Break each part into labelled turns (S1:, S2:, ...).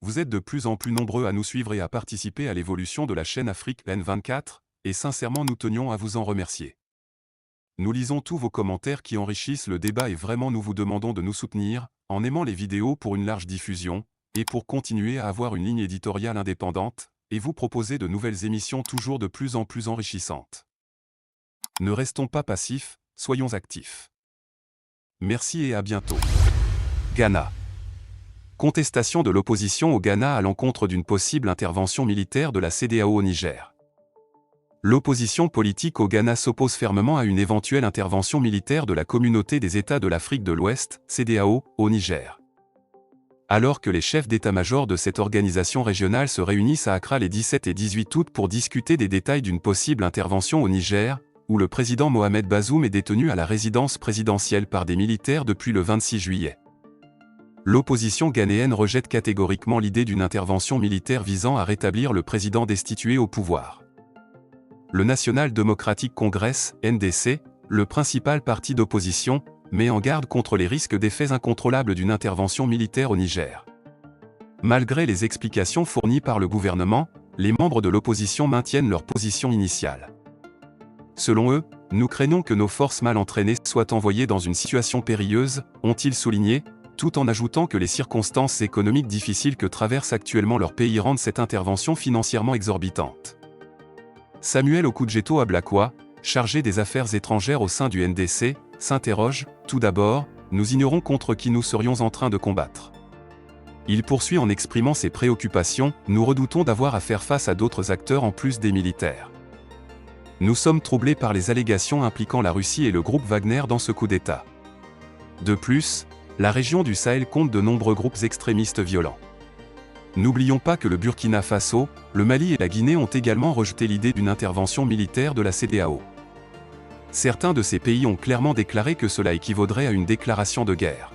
S1: Vous êtes de plus en plus nombreux à nous suivre et à participer à l'évolution de la chaîne Afrique N24, et sincèrement nous tenions à vous en remercier. Nous lisons tous vos commentaires qui enrichissent le débat et vraiment nous vous demandons de nous soutenir, en aimant les vidéos pour une large diffusion, et pour continuer à avoir une ligne éditoriale indépendante, et vous proposer de nouvelles émissions toujours de plus en plus enrichissantes. Ne restons pas passifs, soyons actifs. Merci et à bientôt. Ghana. Contestation de l'opposition au Ghana à l'encontre d'une possible intervention militaire de la CEDEAO au Niger. L'opposition politique au Ghana s'oppose fermement à une éventuelle intervention militaire de la Communauté des États de l'Afrique de l'Ouest, CEDEAO, au Niger. Alors que les chefs d'état-major de cette organisation régionale se réunissent à Accra les 17 et 18 août pour discuter des détails d'une possible intervention au Niger, où le président Mohamed Bazoum est détenu à la résidence présidentielle par des militaires depuis le 26 juillet. L'opposition ghanéenne rejette catégoriquement l'idée d'une intervention militaire visant à rétablir le président destitué au pouvoir. Le National Democratic Congress, NDC, le principal parti d'opposition, met en garde contre les risques d'effets incontrôlables d'une intervention militaire au Niger. Malgré les explications fournies par le gouvernement, les membres de l'opposition maintiennent leur position initiale. Selon eux, nous craignons que nos forces mal entraînées soient envoyées dans une situation périlleuse, ont-ils souligné, tout en ajoutant que les circonstances économiques difficiles que traverse actuellement leur pays rendent cette intervention financièrement exorbitante. Samuel Okudjeto Ablakwa, chargé des affaires étrangères au sein du NDC, s'interroge, tout d'abord, nous ignorons contre qui nous serions en train de combattre. Il poursuit en exprimant ses préoccupations, nous redoutons d'avoir à faire face à d'autres acteurs en plus des militaires. Nous sommes troublés par les allégations impliquant la Russie et le groupe Wagner dans ce coup d'État. De plus, la région du Sahel compte de nombreux groupes extrémistes violents. N'oublions pas que le Burkina Faso, le Mali et la Guinée ont également rejeté l'idée d'une intervention militaire de la CEDEAO. Certains de ces pays ont clairement déclaré que cela équivaudrait à une déclaration de guerre.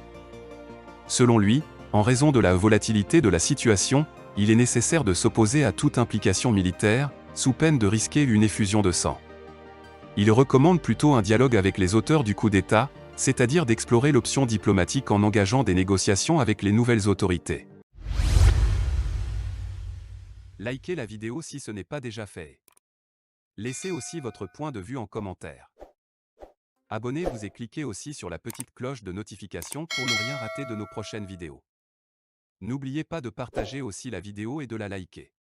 S1: Selon lui, en raison de la volatilité de la situation, il est nécessaire de s'opposer à toute implication militaire, sous peine de risquer une effusion de sang. Il recommande plutôt un dialogue avec les auteurs du coup d'État, c'est-à-dire d'explorer l'option diplomatique en engageant des négociations avec les nouvelles autorités. Likez la vidéo si ce n'est pas déjà fait. Laissez aussi votre point de vue en commentaire. Abonnez-vous et cliquez aussi sur la petite cloche de notification pour ne rien rater de nos prochaines vidéos. N'oubliez pas de partager aussi la vidéo et de la liker.